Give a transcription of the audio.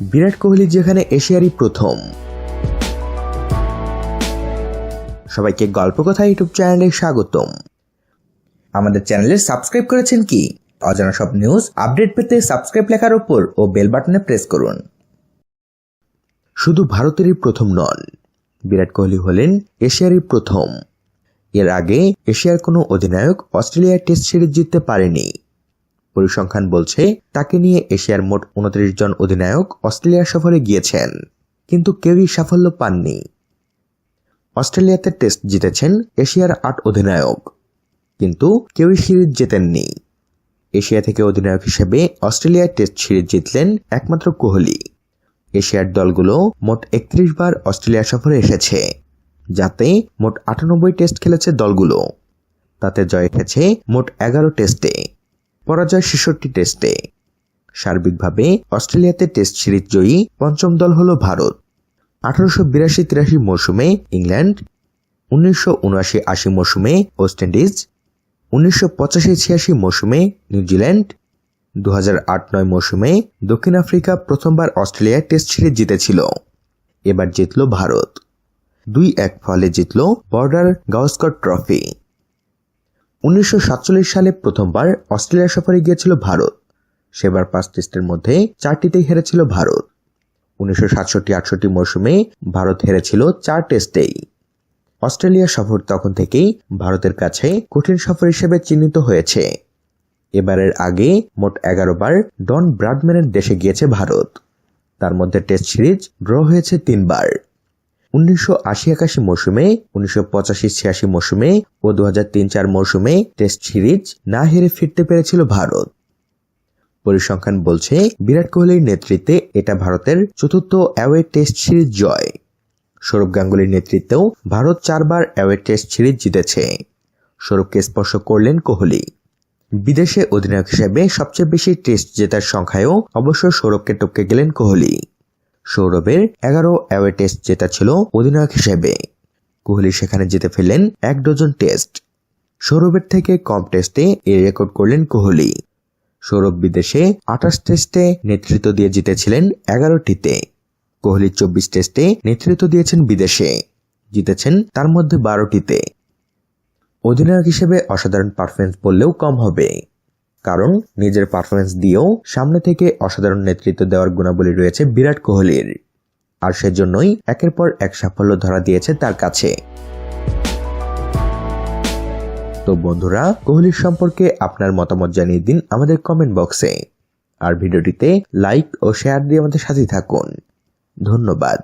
বিরাট কোহলি যেখানে এশিয়ারই প্রথম। সবাইকে গল্পকথা ইউটিউব চ্যানেলে স্বাগতম। আমাদের চ্যানেলে সাবস্ক্রাইব করেছেন কি? অজানা সব নিউজ আপডেট পেতে সাবস্ক্রাইব লেখার উপর ও বেল বাটনে প্রেস করুন। শুধু ভারতেরই প্রথম নন, বিরাট কোহলি হলেন এশিয়ারই প্রথম। এর আগে এশিয়ার কোনো অধিনায়ক অস্ট্রেলিয়ার টেস্ট সিরিজ জিততে পারেনি। পরিসংখ্যান বলছে তাকে নিয়ে এশিয়ার মোট 29 জন অধিনায়ক অস্ট্রেলিয়া সফরে গিয়েছেন, কিন্তু কেউই সাফল্য পাননি। অস্ট্রেলিয়াতে টেস্ট জিতেছেন এশিয়ার 8 অধিনায়ক, কিন্তু কেউই সিরিজ জেতেননি। এশিয়া থেকে অধিনায়ক হিসেবে অস্ট্রেলিয়ার টেস্ট সিরিজ জিতলেন একমাত্র কোহলি। এশিয়ার দলগুলো মোট 31 বার অস্ট্রেলিয়া সফরে এসেছে, যাতে মোট 98 টেস্ট খেলেছে দলগুলো। তাতে জয় এসেছে মোট 11 টেস্টে, পরাজয় 66 টেস্টে। সার্বিকভাবে অস্ট্রেলিয়াতে টেস্ট সিরিজ জয়ী পঞ্চম দল হল ভারত। 1882-83 মৌসুমে ইংল্যান্ড, 1979-80 মৌসুমে ওয়েস্ট ইন্ডিজ, 1985-86 মৌসুমে নিউজিল্যান্ড, 2008-9 মৌসুমে দক্ষিণ আফ্রিকা প্রথমবার অস্ট্রেলিয়ার টেস্ট সিরিজ জিতেছিল। এবার জিতল ভারত। 2-1 ফলে জিতল বর্ডার গাওস্কর ট্রফি। 1947 সালে প্রথমবার অস্ট্রেলিয়া সফরে গিয়েছিল ভারত। সেবার 5 টেস্টের মধ্যে 4টিতেই হেরেছিল ভারত। 1967-68 মৌসুমে ভারত হেরেছিল 4 টেস্টেই। অস্ট্রেলিয়া সফর তখন থেকেই ভারতের কাছে কঠিন সফর হিসেবে চিহ্নিত হয়েছে। এবারের আগে মোট 11 বার ডন ব্র্যাডম্যানের দেশে গিয়েছে ভারত। তার মধ্যে টেস্ট সিরিজ ড্র হয়েছে 3 বার। 1980-81 মৌসুমে, 1985-86 মৌসুমে ও 2003-04 মৌসুমে টেস্ট সিরিজ না হেরে ফিরতে পেরেছিল ভারত। পরিসংখ্যান বলছে বিরাট কোহলির নেতৃত্বে এটা ভারতের চতুর্থ অ্যাওয়ে টেস্ট সিরিজ জয়। সৌরভ গাঙ্গুলির নেতৃত্বেও ভারত 4 বার অ্যাওয়ে টেস্ট সিরিজ জিতেছে। সৌরভকে স্পর্শ করলেন কোহলি। বিদেশে অধিনায়ক হিসেবে সবচেয়ে বেশি টেস্ট জেতার সংখ্যায়ও অবশ্য সৌরভকে টপকে গেলেন কোহলি। সৌরভের 11 অ্যাওয়ে টেস্ট জেতা ছিল অধিনায়ক হিসেবে। কোহলি সেখানে জিতে ফেললেন 1 ডজন টেস্ট। সৌরভের থেকে কম টেস্টে এই রেকর্ড করলেন কোহলি। সৌরভ বিদেশে 28 টেস্টে নেতৃত্ব দিয়ে জিতেছিলেন 11টিতে। কোহলি 24 টেস্টে নেতৃত্ব দিয়েছেন বিদেশে, জিতেছেন তার মধ্যে 12টিতে। অধিনায়ক হিসেবে অসাধারণ পারফরম্যান্স বললেও কম হবে, কারণ নিজের পারফরম্যান্স দিয়েও সামনে থেকে অসাধারণ নেতৃত্ব দেওয়ার গুণাবলী রয়েছে বিরাট কোহলির, আর সেজন্যই একের পর এক সাফল্য ধরা দিয়েছে তার কাছে। তো বন্ধুরা, কোহলির সম্পর্কে আপনার মতামত জানিয়ে দিন আমাদের কমেন্ট বক্সে, আর ভিডিওটিতে লাইক ও শেয়ার দিয়ে আমাদের সাথে থাকুন। ধন্যবাদ।